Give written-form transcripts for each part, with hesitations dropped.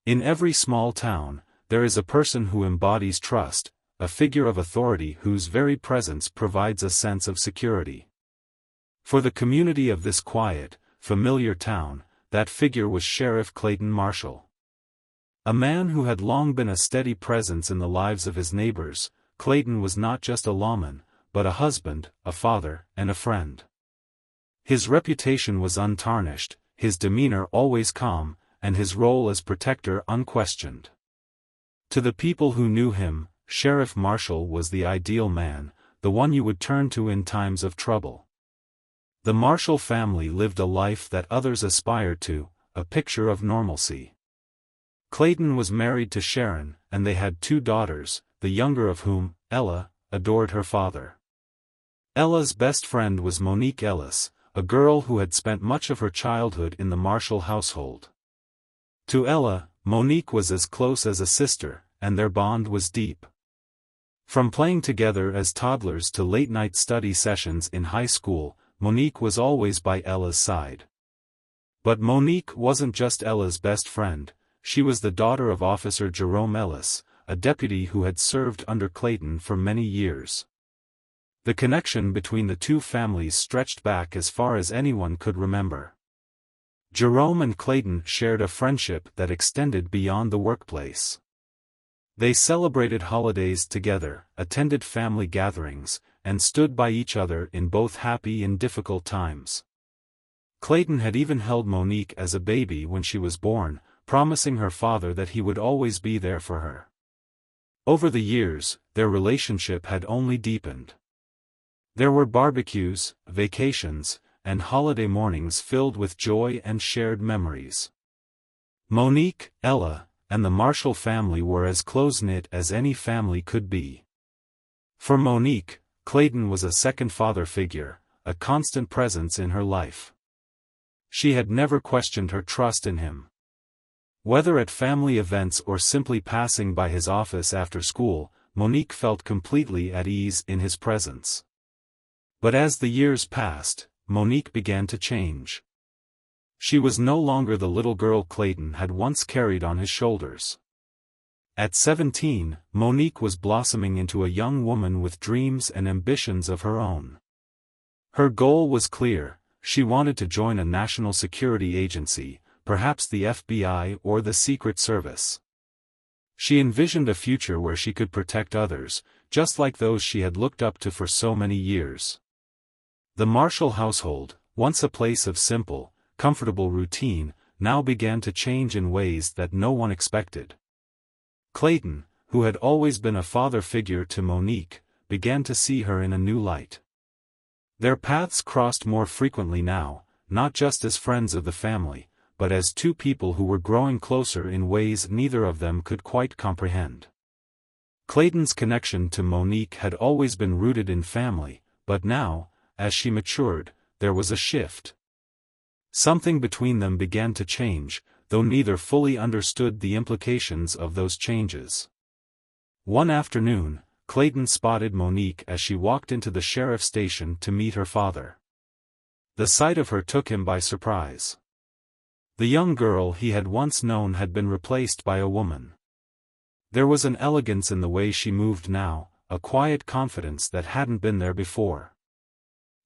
In every small town, there is a person who embodies trust, a figure of authority whose very presence provides a sense of security. For the community of this quiet, familiar town, that figure was Sheriff Clayton Marshall. A man who had long been a steady presence in the lives of his neighbors, Clayton was not just a lawman, but a husband, a father, and a friend. His reputation was untarnished, his demeanor always calm, and his role as protector unquestioned. To the people who knew him, Sheriff Marshall was the ideal man, the one you would turn to in times of trouble. The Marshall family lived a life that others aspired to, a picture of normalcy. Clayton was married to Sharon, and they had 2 daughters, the younger of whom, Ella, adored her father. Ella's best friend was Monique Ellis, a girl who had spent much of her childhood in the Marshall household. To Ella, Monique was as close as a sister, and their bond was deep. From playing together as toddlers to late-night study sessions in high school, Monique was always by Ella's side. But Monique wasn't just Ella's best friend, she was the daughter of Officer Jerome Ellis, a deputy who had served under Clayton for many years. The connection between the 2 families stretched back as far as anyone could remember. Jerome and Clayton shared a friendship that extended beyond the workplace. They celebrated holidays together, attended family gatherings, and stood by each other in both happy and difficult times. Clayton had even held Monique as a baby when she was born, promising her father that he would always be there for her. Over the years, their relationship had only deepened. There were barbecues, vacations, and holiday mornings filled with joy and shared memories. Monique, Ella, and the Marshall family were as close-knit as any family could be. For Monique, Clayton was a second father figure, a constant presence in her life. She had never questioned her trust in him. Whether at family events or simply passing by his office after school, Monique felt completely at ease in his presence. But as the years passed, Monique began to change. She was no longer the little girl Clayton had once carried on his shoulders. At 17, Monique was blossoming into a young woman with dreams and ambitions of her own. Her goal was clear: she wanted to join a national security agency, perhaps the FBI or the Secret Service. She envisioned a future where she could protect others, just like those she had looked up to for so many years. The Marshall household, once a place of simple, comfortable routine, now began to change in ways that no one expected. Clayton, who had always been a father figure to Monique, began to see her in a new light. Their paths crossed more frequently now, not just as friends of the family, but as 2 people who were growing closer in ways neither of them could quite comprehend. Clayton's connection to Monique had always been rooted in family, but now, as she matured, there was a shift. Something between them began to change, though neither fully understood the implications of those changes. One afternoon, Clayton spotted Monique as she walked into the sheriff's station to meet her father. The sight of her took him by surprise. The young girl he had once known had been replaced by a woman. There was an elegance in the way she moved now, a quiet confidence that hadn't been there before.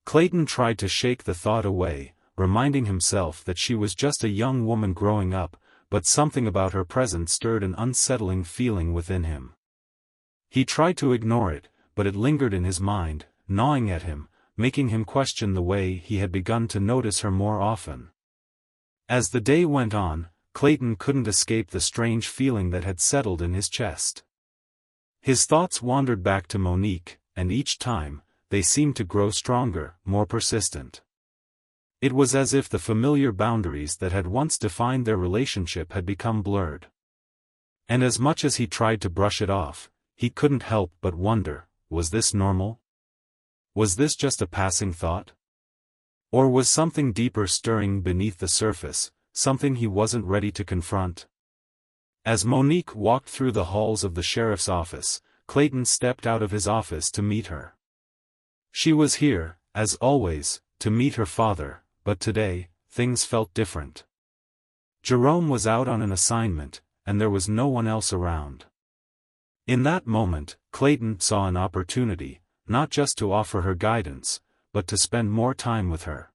Clayton tried to shake the thought away, reminding himself that she was just a young woman growing up, but something about her presence stirred an unsettling feeling within him. He tried to ignore it, but it lingered in his mind, gnawing at him, making him question the way he had begun to notice her more often. As the day went on, Clayton couldn't escape the strange feeling that had settled in his chest. His thoughts wandered back to Monique, and each time, they seemed to grow stronger, more persistent. It was as if the familiar boundaries that had once defined their relationship had become blurred. And as much as he tried to brush it off, he couldn't help but wonder, was this normal? Was this just a passing thought? Or was something deeper stirring beneath the surface, something he wasn't ready to confront? As Monique walked through the halls of the sheriff's office, Clayton stepped out of his office to meet her. She was here, as always, to meet her father, but today, things felt different. Jerome was out on an assignment, and there was no one else around. In that moment, Clayton saw an opportunity, not just to offer her guidance, but to spend more time with her.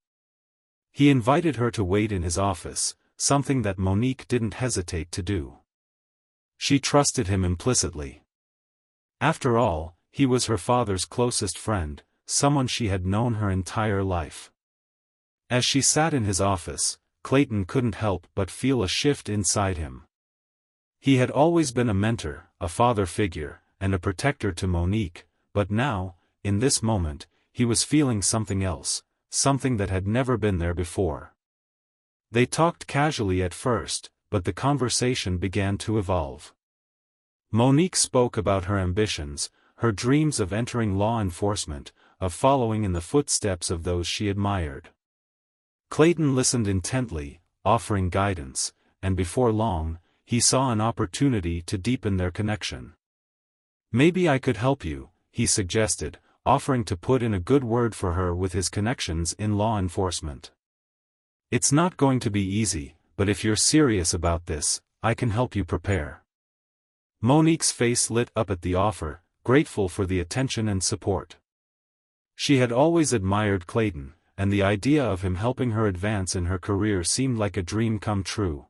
He invited her to wait in his office, something that Monique didn't hesitate to do. She trusted him implicitly. After all, he was her father's closest friend, someone she had known her entire life. As she sat in his office, Clayton couldn't help but feel a shift inside him. He had always been a mentor, a father figure, and a protector to Monique, but now, in this moment, he was feeling something else, something that had never been there before. They talked casually at first, but the conversation began to evolve. Monique spoke about her ambitions, her dreams of entering law enforcement, of following in the footsteps of those she admired. Clayton listened intently, offering guidance, and before long, he saw an opportunity to deepen their connection. "Maybe I could help you," he suggested, offering to put in a good word for her with his connections in law enforcement. "It's not going to be easy, but if you're serious about this, I can help you prepare." Monique's face lit up at the offer, grateful for the attention and support. She had always admired Clayton, and the idea of him helping her advance in her career seemed like a dream come true.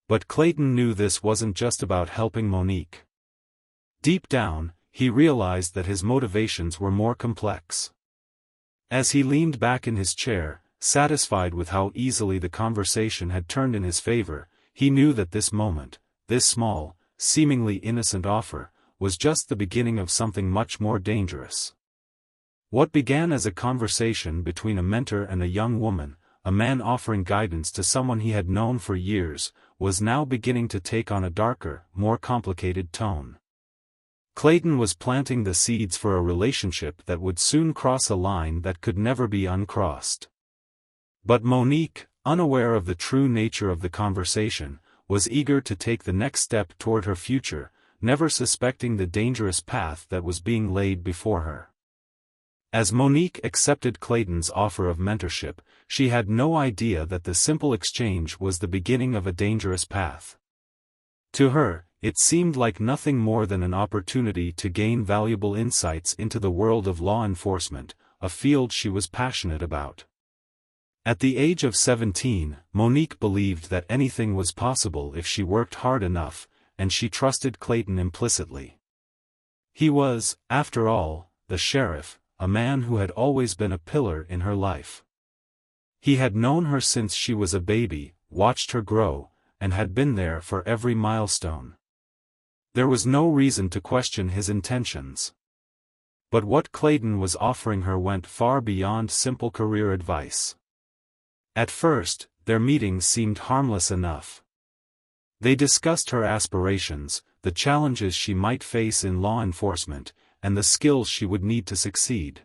But Clayton knew this wasn't just about helping Monique. Deep down, he realized that his motivations were more complex. As he leaned back in his chair, satisfied with how easily the conversation had turned in his favor, he knew that this moment, this small, seemingly innocent offer, was just the beginning of something much more dangerous. What began as a conversation between a mentor and a young woman, a man offering guidance to someone he had known for years, was now beginning to take on a darker, more complicated tone. Clayton was planting the seeds for a relationship that would soon cross a line that could never be uncrossed. But Monique, unaware of the true nature of the conversation, was eager to take the next step toward her future, never suspecting the dangerous path that was being laid before her. As Monique accepted Clayton's offer of mentorship, she had no idea that the simple exchange was the beginning of a dangerous path. To her, it seemed like nothing more than an opportunity to gain valuable insights into the world of law enforcement, a field she was passionate about. At the age of 17, Monique believed that anything was possible if she worked hard enough, and she trusted Clayton implicitly. He was, after all, the sheriff, a man who had always been a pillar in her life. He had known her since she was a baby, watched her grow, and had been there for every milestone. There was no reason to question his intentions. But what Clayton was offering her went far beyond simple career advice. At first, their meetings seemed harmless enough. They discussed her aspirations, the challenges she might face in law enforcement, and the skills she would need to succeed.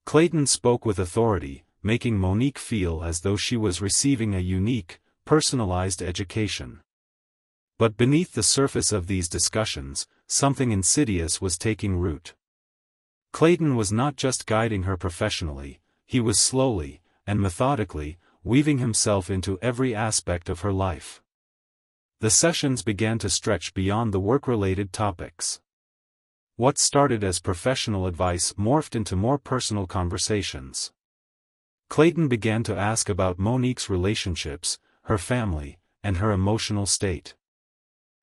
Clayton spoke with authority, making Monique feel as though she was receiving a unique, personalized education. But beneath the surface of these discussions, something insidious was taking root. Clayton was not just guiding her professionally, he was slowly, and methodically, weaving himself into every aspect of her life. The sessions began to stretch beyond the work-related topics. What started as professional advice morphed into more personal conversations. Clayton began to ask about Monique's relationships, her family, and her emotional state.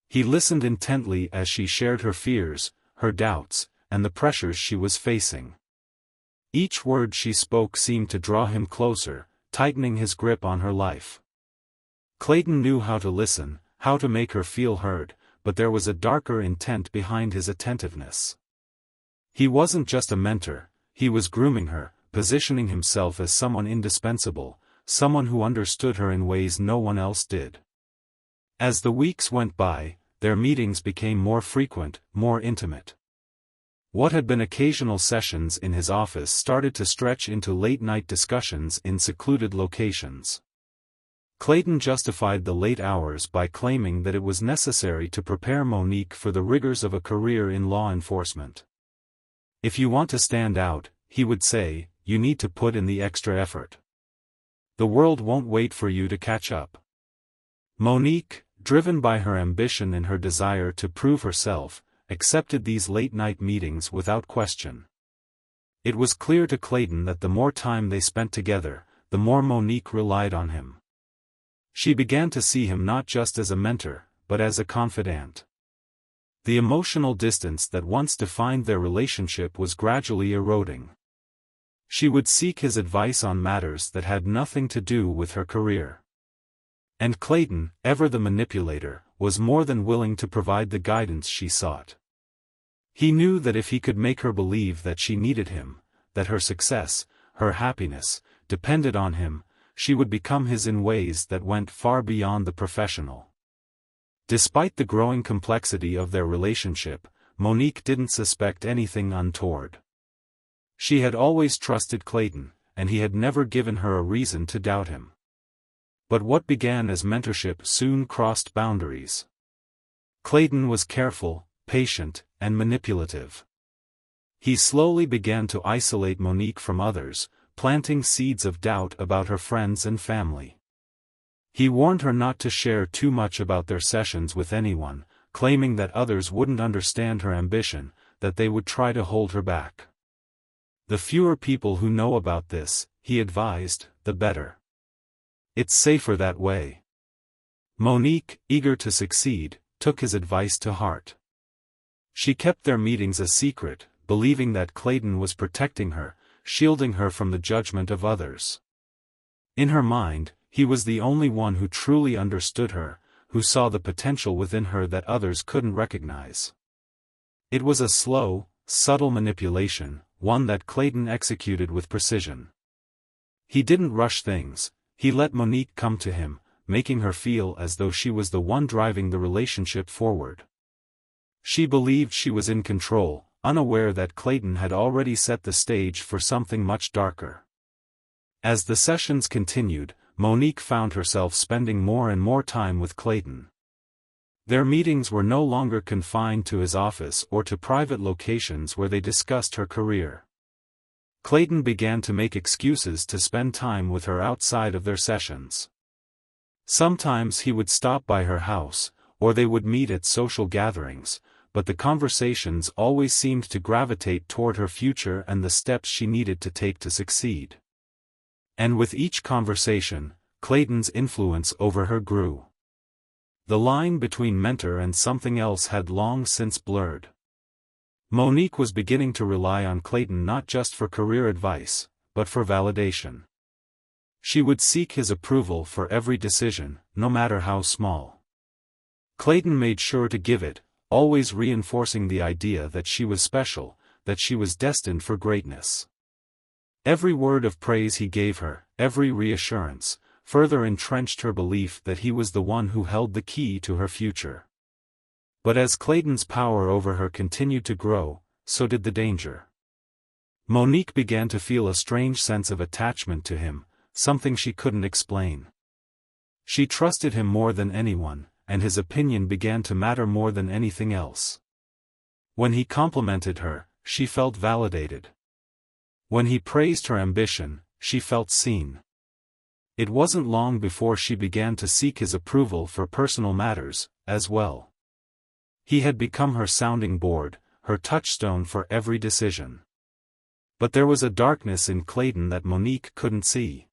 He listened intently as she shared her fears, her doubts, and the pressures she was facing. Each word she spoke seemed to draw him closer, tightening his grip on her life. Clayton knew how to listen, how to make her feel heard, but there was a darker intent behind his attentiveness. He wasn't just a mentor, he was grooming her, positioning himself as someone indispensable, someone who understood her in ways no one else did. As the weeks went by, their meetings became more frequent, more intimate. What had been occasional sessions in his office started to stretch into late-night discussions in secluded locations. Clayton justified the late hours by claiming that it was necessary to prepare Monique for the rigors of a career in law enforcement. "If you want to stand out," he would say, "you need to put in the extra effort. The world won't wait for you to catch up." Monique, driven by her ambition and her desire to prove herself, accepted these late-night meetings without question. It was clear to Clayton that the more time they spent together, the more Monique relied on him. She began to see him not just as a mentor, but as a confidant. The emotional distance that once defined their relationship was gradually eroding. She would seek his advice on matters that had nothing to do with her career. And Clayton, ever the manipulator, was more than willing to provide the guidance she sought. He knew that if he could make her believe that she needed him, that her success, her happiness, depended on him, she would become his in ways that went far beyond the professional. Despite the growing complexity of their relationship, Monique didn't suspect anything untoward. She had always trusted Clayton, and he had never given her a reason to doubt him. But what began as mentorship soon crossed boundaries. Clayton was careful, patient, and manipulative. He slowly began to isolate Monique from others, planting seeds of doubt about her friends and family. He warned her not to share too much about their sessions with anyone, claiming that others wouldn't understand her ambition, that they would try to hold her back. The fewer people who know about this, he advised, the better. It's safer that way. Monique, eager to succeed, took his advice to heart. She kept their meetings a secret, believing that Clayton was protecting her, shielding her from the judgment of others. In her mind, he was the only one who truly understood her, who saw the potential within her that others couldn't recognize. It was a slow, subtle manipulation, one that Clayton executed with precision. He didn't rush things, he let Monique come to him, making her feel as though she was the one driving the relationship forward. She believed she was in control, unaware that Clayton had already set the stage for something much darker. As the sessions continued, Monique found herself spending more and more time with Clayton. Their meetings were no longer confined to his office or to private locations where they discussed her career. Clayton began to make excuses to spend time with her outside of their sessions. Sometimes he would stop by her house, or they would meet at social gatherings, but the conversations always seemed to gravitate toward her future and the steps she needed to take to succeed. And with each conversation, Clayton's influence over her grew. The line between mentor and something else had long since blurred. Monique was beginning to rely on Clayton not just for career advice, but for validation. She would seek his approval for every decision, no matter how small. Clayton made sure to give it, always reinforcing the idea that she was special, that she was destined for greatness. Every word of praise he gave her, every reassurance, further entrenched her belief that he was the one who held the key to her future. But as Clayton's power over her continued to grow, so did the danger. Monique began to feel a strange sense of attachment to him, something she couldn't explain. She trusted him more than anyone, and his opinion began to matter more than anything else. When he complimented her, she felt validated. When he praised her ambition, she felt seen. It wasn't long before she began to seek his approval for personal matters, as well. He had become her sounding board, her touchstone for every decision. But there was a darkness in Clayton that Monique couldn't see.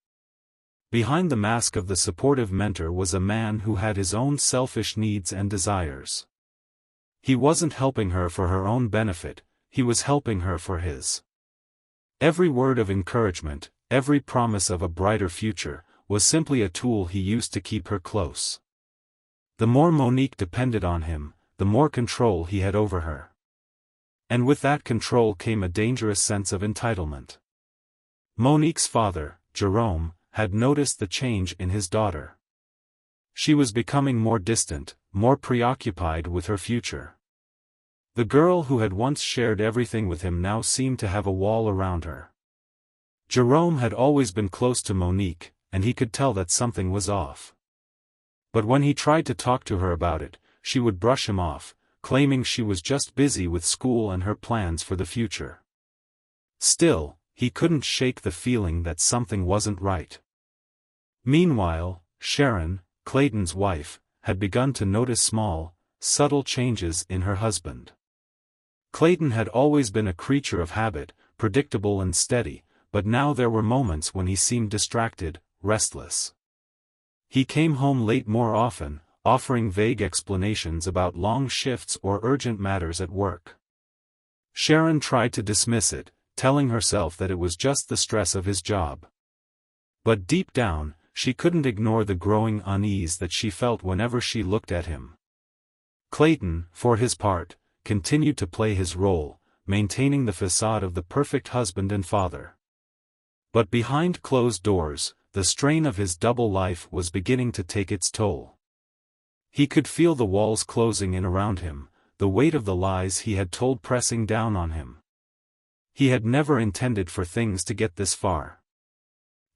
Behind the mask of the supportive mentor was a man who had his own selfish needs and desires. He wasn't helping her for her own benefit, he was helping her for his. Every word of encouragement, every promise of a brighter future, was simply a tool he used to keep her close. The more Monique depended on him, the more control he had over her. And with that control came a dangerous sense of entitlement. Monique's father, Jerome, had noticed the change in his daughter. She was becoming more distant, more preoccupied with her future. The girl who had once shared everything with him now seemed to have a wall around her. Jerome had always been close to Monique, and he could tell that something was off. But when he tried to talk to her about it, she would brush him off, claiming she was just busy with school and her plans for the future. Still, he couldn't shake the feeling that something wasn't right. Meanwhile, Sharon, Clayton's wife, had begun to notice small, subtle changes in her husband. Clayton had always been a creature of habit, predictable and steady, but now there were moments when he seemed distracted, restless. He came home late more often, offering vague explanations about long shifts or urgent matters at work. Sharon tried to dismiss it, telling herself that it was just the stress of his job. But deep down, she couldn't ignore the growing unease that she felt whenever she looked at him. Clayton, for his part, continued to play his role, maintaining the facade of the perfect husband and father. But behind closed doors, the strain of his double life was beginning to take its toll. He could feel the walls closing in around him, the weight of the lies he had told pressing down on him. He had never intended for things to get this far.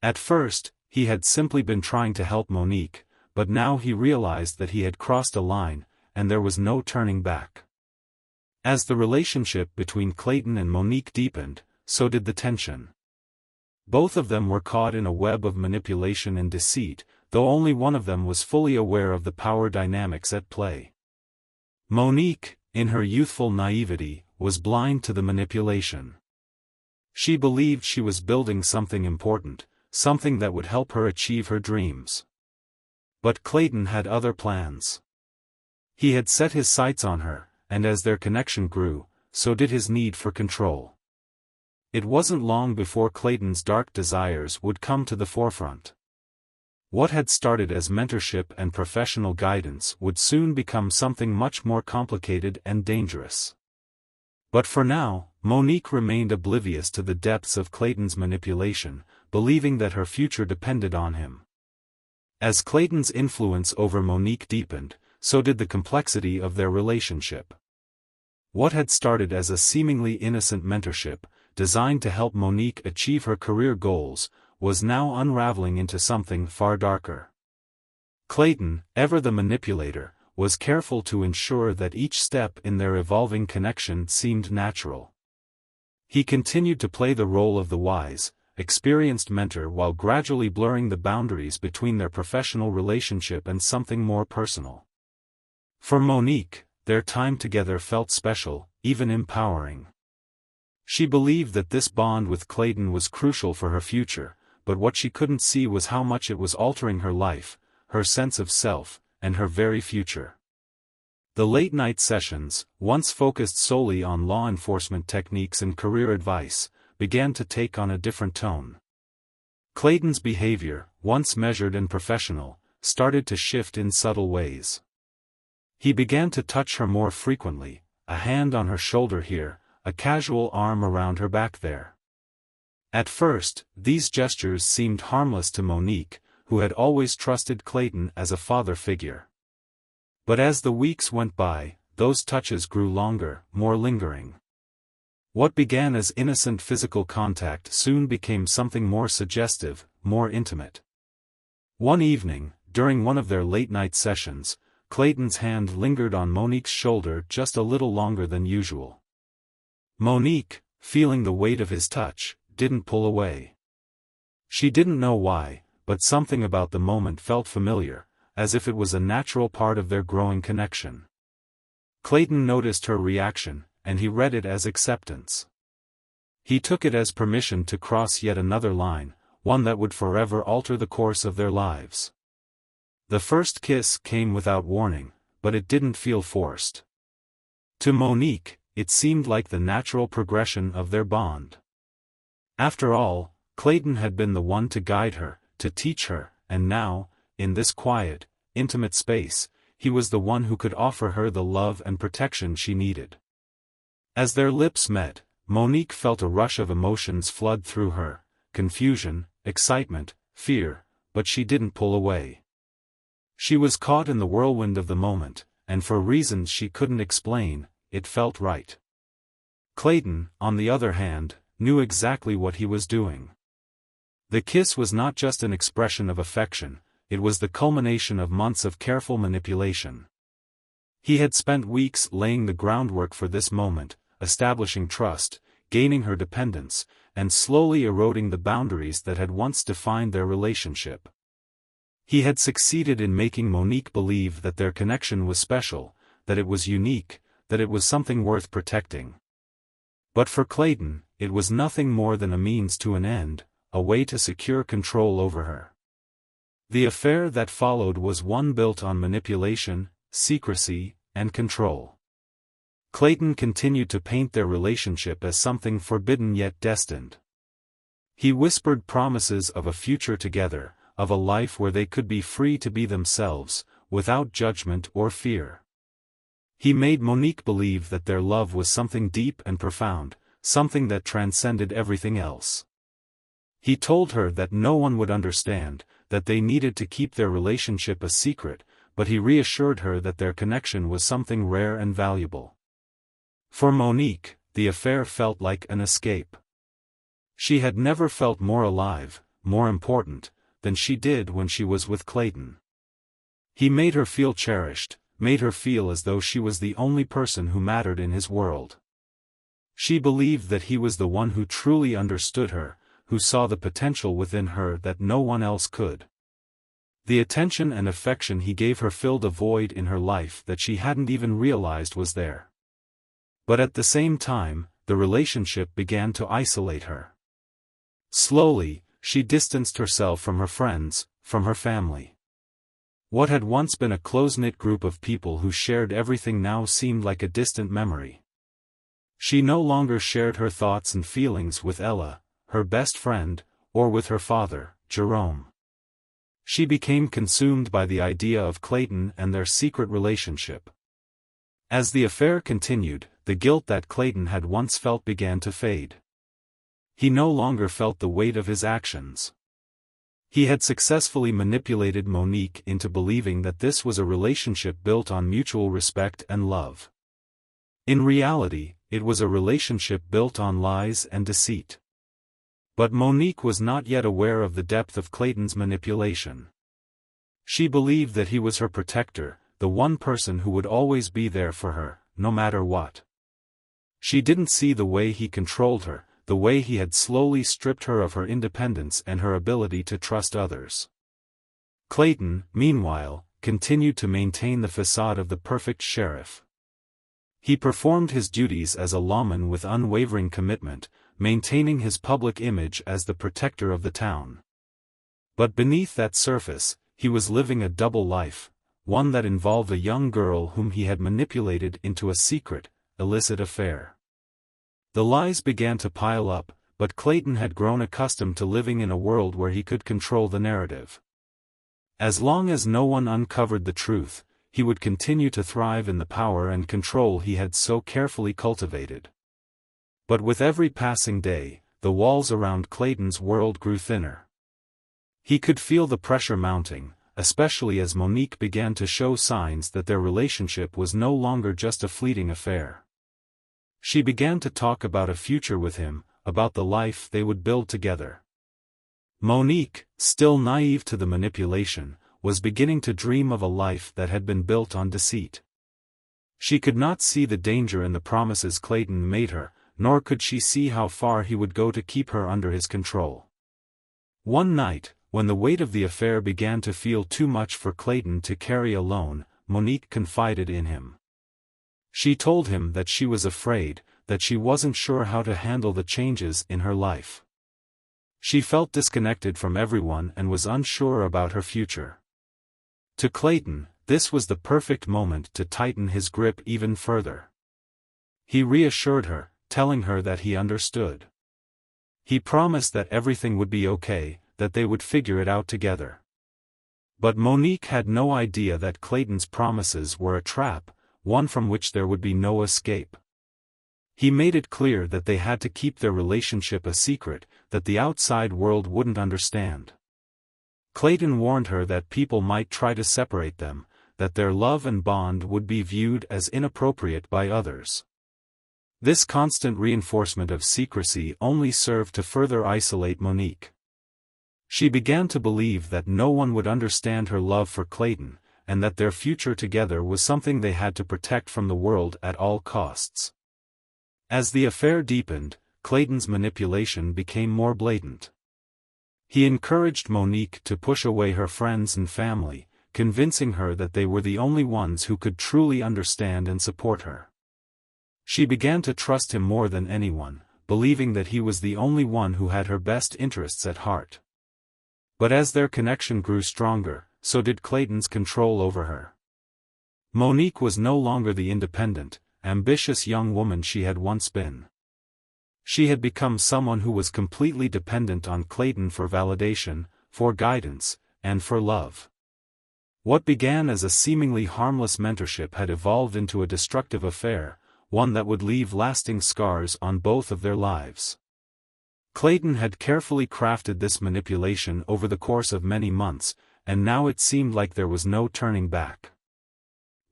At first, he had simply been trying to help Monique, but now he realized that he had crossed a line, and there was no turning back. As the relationship between Clayton and Monique deepened, so did the tension. Both of them were caught in a web of manipulation and deceit, though only one of them was fully aware of the power dynamics at play. Monique, in her youthful naivety, was blind to the manipulation. She believed she was building something important, something that would help her achieve her dreams. But Clayton had other plans. He had set his sights on her, and as their connection grew, so did his need for control. It wasn't long before Clayton's dark desires would come to the forefront. What had started as mentorship and professional guidance would soon become something much more complicated and dangerous. But for now, Monique remained oblivious to the depths of Clayton's manipulation, believing that her future depended on him. As Clayton's influence over Monique deepened, so did the complexity of their relationship. What had started as a seemingly innocent mentorship, designed to help Monique achieve her career goals, was now unraveling into something far darker. Clayton, ever the manipulator, was careful to ensure that each step in their evolving connection seemed natural. He continued to play the role of the wise, experienced mentor while gradually blurring the boundaries between their professional relationship and something more personal. For Monique, their time together felt special, even empowering. She believed that this bond with Clayton was crucial for her future, but what she couldn't see was how much it was altering her life, her sense of self, and her very future. The late-night sessions, once focused solely on law enforcement techniques and career advice, began to take on a different tone. Clayton's behavior, once measured and professional, started to shift in subtle ways. He began to touch her more frequently, a hand on her shoulder here, a casual arm around her back there. At first, these gestures seemed harmless to Monique, who had always trusted Clayton as a father figure. But as the weeks went by, those touches grew longer, more lingering. What began as innocent physical contact soon became something more suggestive, more intimate. One evening, during one of their late-night sessions, Clayton's hand lingered on Monique's shoulder just a little longer than usual. Monique, feeling the weight of his touch, didn't pull away. She didn't know why, but something about the moment felt familiar, as if it was a natural part of their growing connection. Clayton noticed her reaction, and he read it as acceptance. He took it as permission to cross yet another line, one that would forever alter the course of their lives. The first kiss came without warning, but it didn't feel forced. To Monique, it seemed like the natural progression of their bond. After all, Clayton had been the one to guide her, to teach her, and now, in this quiet, intimate space, he was the one who could offer her the love and protection she needed. As their lips met, Monique felt a rush of emotions flood through her, confusion, excitement, fear, but she didn't pull away. She was caught in the whirlwind of the moment, and for reasons she couldn't explain, it felt right. Clayton, on the other hand, knew exactly what he was doing. The kiss was not just an expression of affection, it was the culmination of months of careful manipulation. He had spent weeks laying the groundwork for this moment, establishing trust, gaining her dependence, and slowly eroding the boundaries that had once defined their relationship. He had succeeded in making Monique believe that their connection was special, that it was unique, that it was something worth protecting. But for Clayton, it was nothing more than a means to an end, a way to secure control over her. The affair that followed was one built on manipulation, secrecy, and control. Clayton continued to paint their relationship as something forbidden yet destined. He whispered promises of a future together, of a life where they could be free to be themselves, without judgment or fear. He made Monique believe that their love was something deep and profound, something that transcended everything else. He told her that no one would understand, that they needed to keep their relationship a secret, but he reassured her that their connection was something rare and valuable. For Monique, the affair felt like an escape. She had never felt more alive, more important, than she did when she was with Clayton. He made her feel cherished, made her feel as though she was the only person who mattered in his world. She believed that he was the one who truly understood her, who saw the potential within her that no one else could. The attention and affection he gave her filled a void in her life that she hadn't even realized was there. But at the same time, the relationship began to isolate her. Slowly, she distanced herself from her friends, from her family. What had once been a close-knit group of people who shared everything now seemed like a distant memory. She no longer shared her thoughts and feelings with Ella, her best friend, or with her father, Jerome. She became consumed by the idea of Clayton and their secret relationship. As the affair continued, the guilt that Clayton had once felt began to fade. He no longer felt the weight of his actions. He had successfully manipulated Monique into believing that this was a relationship built on mutual respect and love. In reality, it was a relationship built on lies and deceit. But Monique was not yet aware of the depth of Clayton's manipulation. She believed that he was her protector, the one person who would always be there for her, no matter what. She didn't see the way he controlled her, the way he had slowly stripped her of her independence and her ability to trust others. Clayton, meanwhile, continued to maintain the facade of the perfect sheriff. He performed his duties as a lawman with unwavering commitment, maintaining his public image as the protector of the town. But beneath that surface, he was living a double life, one that involved a young girl whom he had manipulated into a secret, illicit affair. The lies began to pile up, but Clayton had grown accustomed to living in a world where he could control the narrative. As long as no one uncovered the truth, he would continue to thrive in the power and control he had so carefully cultivated. But with every passing day, the walls around Clayton's world grew thinner. He could feel the pressure mounting, especially as Monique began to show signs that their relationship was no longer just a fleeting affair. She began to talk about a future with him, about the life they would build together. Monique, still naive to the manipulation, was beginning to dream of a life that had been built on deceit. She could not see the danger in the promises Clayton made her, nor could she see how far he would go to keep her under his control. One night, when the weight of the affair began to feel too much for Clayton to carry alone, Monique confided in him. She told him that she was afraid, that she wasn't sure how to handle the changes in her life. She felt disconnected from everyone and was unsure about her future. To Clayton, this was the perfect moment to tighten his grip even further. He reassured her, telling her that he understood. He promised that everything would be okay, that they would figure it out together. But Monique had no idea that Clayton's promises were a trap, one from which there would be no escape. He made it clear that they had to keep their relationship a secret, that the outside world wouldn't understand. Clayton warned her that people might try to separate them, that their love and bond would be viewed as inappropriate by others. This constant reinforcement of secrecy only served to further isolate Monique. She began to believe that no one would understand her love for Clayton, and that their future together was something they had to protect from the world at all costs. As the affair deepened, Clayton's manipulation became more blatant. He encouraged Monique to push away her friends and family, convincing her that they were the only ones who could truly understand and support her. She began to trust him more than anyone, believing that he was the only one who had her best interests at heart. But as their connection grew stronger, so did Clayton's control over her. Monique was no longer the independent, ambitious young woman she had once been. She had become someone who was completely dependent on Clayton for validation, for guidance, and for love. What began as a seemingly harmless mentorship had evolved into a destructive affair, one that would leave lasting scars on both of their lives. Clayton had carefully crafted this manipulation over the course of many months, and now it seemed like there was no turning back.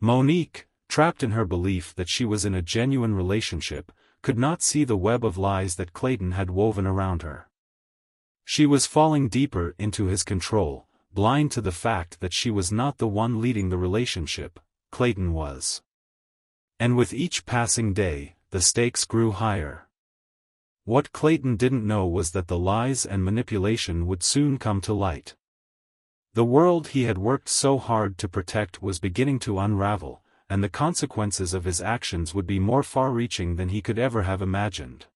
Monique, trapped in her belief that she was in a genuine relationship, could not see the web of lies that Clayton had woven around her. She was falling deeper into his control, blind to the fact that she was not the one leading the relationship, Clayton was. And with each passing day, the stakes grew higher. What Clayton didn't know was that the lies and manipulation would soon come to light. The world he had worked so hard to protect was beginning to unravel, and the consequences of his actions would be more far-reaching than he could ever have imagined.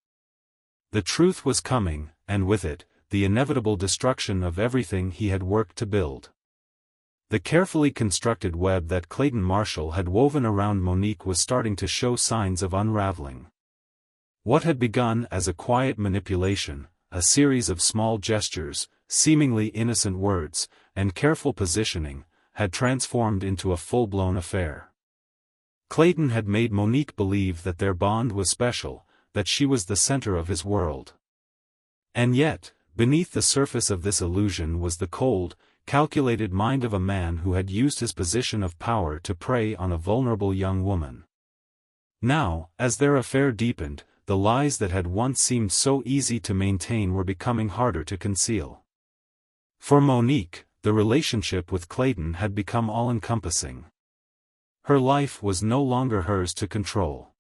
The truth was coming, and with it, the inevitable destruction of everything he had worked to build. The carefully constructed web that Clayton Marshall had woven around Monique was starting to show signs of unraveling. What had begun as a quiet manipulation, a series of small gestures, seemingly innocent words, and careful positioning, had transformed into a full-blown affair. Clayton had made Monique believe that their bond was special, that she was the center of his world. And yet, beneath the surface of this illusion was the cold, calculated mind of a man who had used his position of power to prey on a vulnerable young woman. Now, as their affair deepened, the lies that had once seemed so easy to maintain were becoming harder to conceal. For Monique, the relationship with Clayton had become all-encompassing. Her life was no longer hers to control.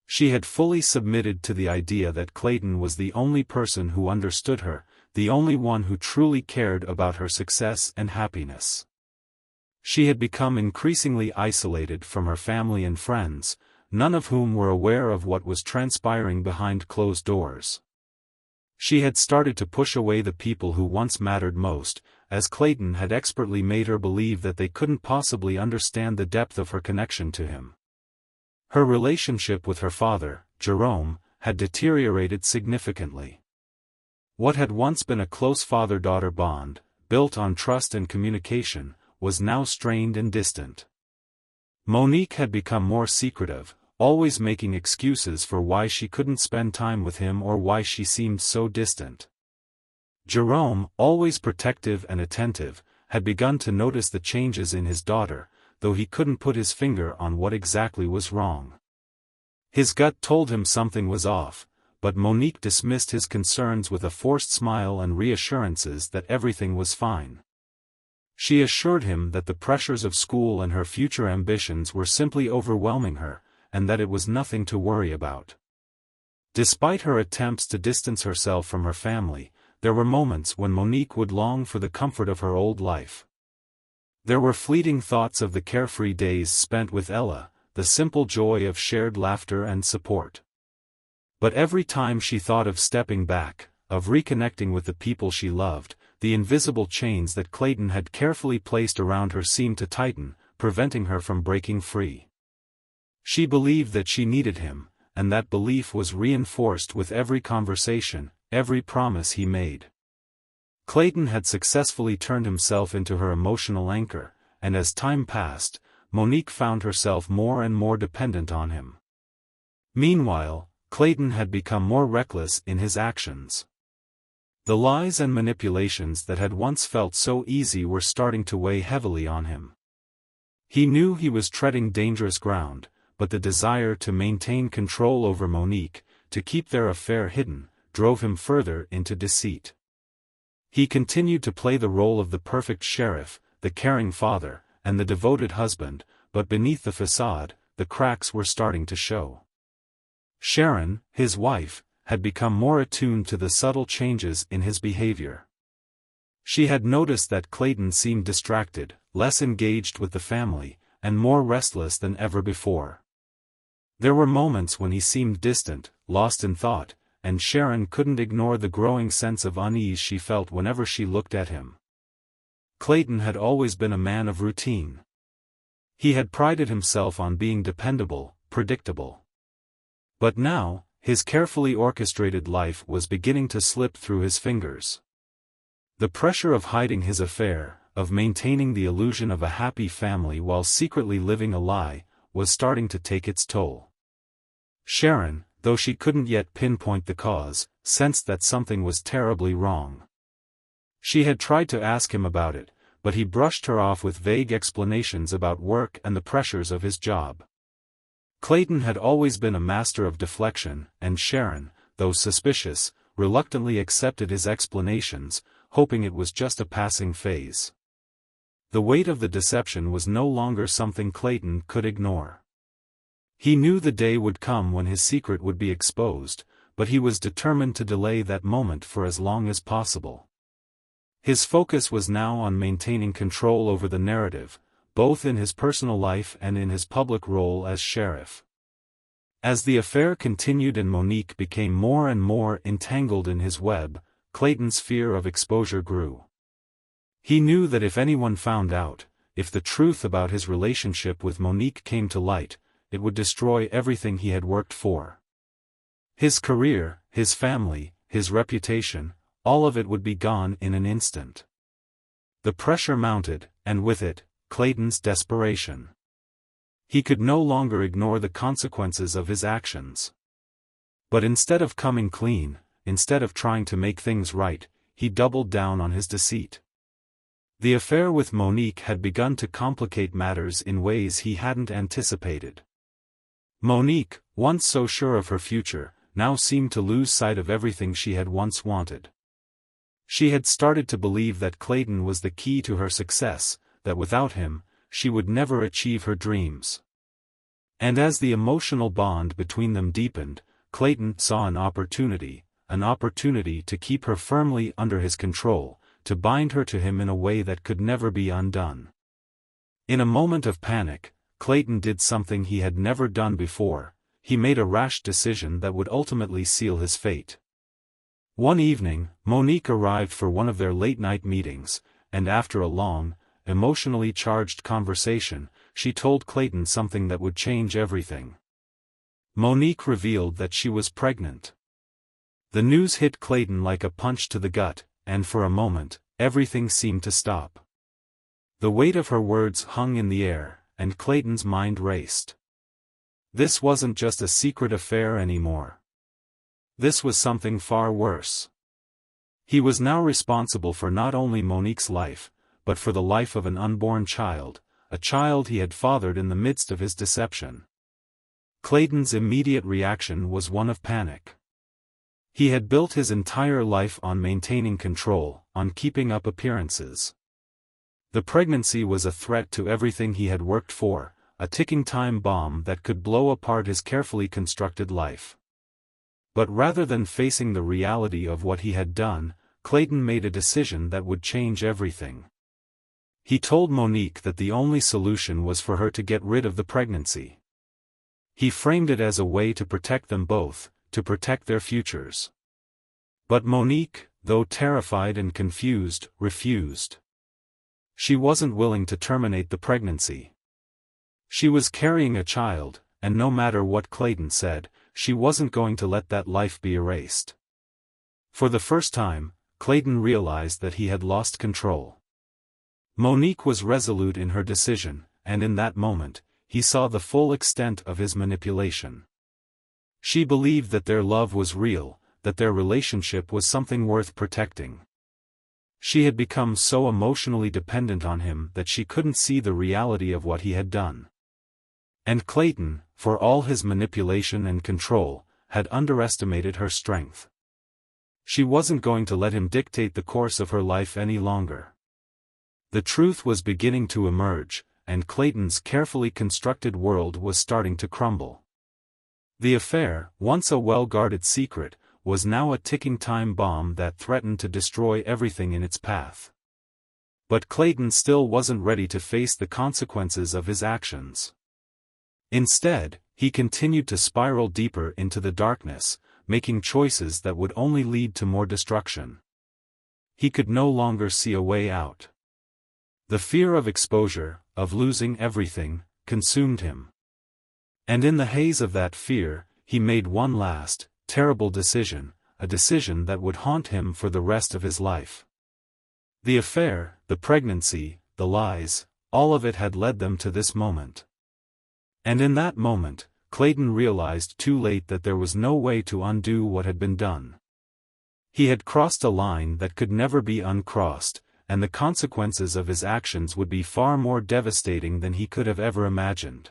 She had fully submitted to the idea that Clayton was the only person who understood her, the only one who truly cared about her success and happiness. She had become increasingly isolated from her family and friends, none of whom were aware of what was transpiring behind closed doors. She had started to push away the people who once mattered most, as Clayton had expertly made her believe that they couldn't possibly understand the depth of her connection to him. Her relationship with her father, Jerome, had deteriorated significantly. What had once been a close father-daughter bond, built on trust and communication, was now strained and distant. Monique had become more secretive, always making excuses for why she couldn't spend time with him or why she seemed so distant. Jerome, always protective and attentive, had begun to notice the changes in his daughter, though he couldn't put his finger on what exactly was wrong. His gut told him something was off, but Monique dismissed his concerns with a forced smile and reassurances that everything was fine. She assured him that the pressures of school and her future ambitions were simply overwhelming her, and that it was nothing to worry about. Despite her attempts to distance herself from her family, there were moments when Monique would long for the comfort of her old life. There were fleeting thoughts of the carefree days spent with Ella, the simple joy of shared laughter and support. But every time she thought of stepping back, of reconnecting with the people she loved, the invisible chains that Clayton had carefully placed around her seemed to tighten, preventing her from breaking free. She believed that she needed him, and that belief was reinforced with every conversation, every promise he made. Clayton had successfully turned himself into her emotional anchor, and as time passed, Monique found herself more and more dependent on him. Meanwhile, Clayton had become more reckless in his actions. The lies and manipulations that had once felt so easy were starting to weigh heavily on him. He knew he was treading dangerous ground, but the desire to maintain control over Monique, to keep their affair hidden, drove him further into deceit. He continued to play the role of the perfect sheriff, the caring father, and the devoted husband, but beneath the facade, the cracks were starting to show. Sharon, his wife, had become more attuned to the subtle changes in his behavior. She had noticed that Clayton seemed distracted, less engaged with the family, and more restless than ever before. There were moments when he seemed distant, lost in thought, and Sharon couldn't ignore the growing sense of unease she felt whenever she looked at him. Clayton had always been a man of routine. He had prided himself on being dependable, predictable. But now, his carefully orchestrated life was beginning to slip through his fingers. The pressure of hiding his affair, of maintaining the illusion of a happy family while secretly living a lie, was starting to take its toll. Sharon, though she couldn't yet pinpoint the cause, sensed that something was terribly wrong. She had tried to ask him about it, but he brushed her off with vague explanations about work and the pressures of his job. Clayton had always been a master of deflection, and Sharon, though suspicious, reluctantly accepted his explanations, hoping it was just a passing phase. The weight of the deception was no longer something Clayton could ignore. He knew the day would come when his secret would be exposed, but he was determined to delay that moment for as long as possible. His focus was now on maintaining control over the narrative, both in his personal life and in his public role as sheriff. As the affair continued and Monique became more and more entangled in his web, Clayton's fear of exposure grew. He knew that if anyone found out, if the truth about his relationship with Monique came to light, it would destroy everything he had worked for. His career, his family, his reputation, all of it would be gone in an instant. The pressure mounted, and with it, Clayton's desperation. He could no longer ignore the consequences of his actions. But instead of coming clean, instead of trying to make things right, he doubled down on his deceit. The affair with Monique had begun to complicate matters in ways he hadn't anticipated. Monique, once so sure of her future, now seemed to lose sight of everything she had once wanted. She had started to believe that Clayton was the key to her success, that without him, she would never achieve her dreams. And as the emotional bond between them deepened, Clayton saw an opportunity to keep her firmly under his control, to bind her to him in a way that could never be undone. In a moment of panic, Clayton did something he had never done before. He made a rash decision that would ultimately seal his fate. One evening, Monique arrived for one of their late-night meetings, and after a long, emotionally charged conversation, she told Clayton something that would change everything. Monique revealed that she was pregnant. The news hit Clayton like a punch to the gut, and for a moment, everything seemed to stop. The weight of her words hung in the air, and Clayton's mind raced. This wasn't just a secret affair anymore. This was something far worse. He was now responsible for not only Monique's life, but for the life of an unborn child, a child he had fathered in the midst of his deception. Clayton's immediate reaction was one of panic. He had built his entire life on maintaining control, on keeping up appearances. The pregnancy was a threat to everything he had worked for, a ticking time bomb that could blow apart his carefully constructed life. But rather than facing the reality of what he had done, Clayton made a decision that would change everything. He told Monique that the only solution was for her to get rid of the pregnancy. He framed it as a way to protect them both, to protect their futures. But Monique, though terrified and confused, refused. She wasn't willing to terminate the pregnancy. She was carrying a child, and no matter what Clayton said, she wasn't going to let that life be erased. For the first time, Clayton realized that he had lost control. Monique was resolute in her decision, and in that moment, he saw the full extent of his manipulation. She believed that their love was real, that their relationship was something worth protecting. She had become so emotionally dependent on him that she couldn't see the reality of what he had done. And Clayton, for all his manipulation and control, had underestimated her strength. She wasn't going to let him dictate the course of her life any longer. The truth was beginning to emerge, and Clayton's carefully constructed world was starting to crumble. The affair, once a well-guarded secret, was now a ticking time bomb that threatened to destroy everything in its path. But Clayton still wasn't ready to face the consequences of his actions. Instead, he continued to spiral deeper into the darkness, making choices that would only lead to more destruction. He could no longer see a way out. The fear of exposure, of losing everything, consumed him. And in the haze of that fear, he made one last, terrible decision, a decision that would haunt him for the rest of his life. The affair, the pregnancy, the lies, all of it had led them to this moment. And in that moment, Clayton realized too late that there was no way to undo what had been done. He had crossed a line that could never be uncrossed, and the consequences of his actions would be far more devastating than he could have ever imagined.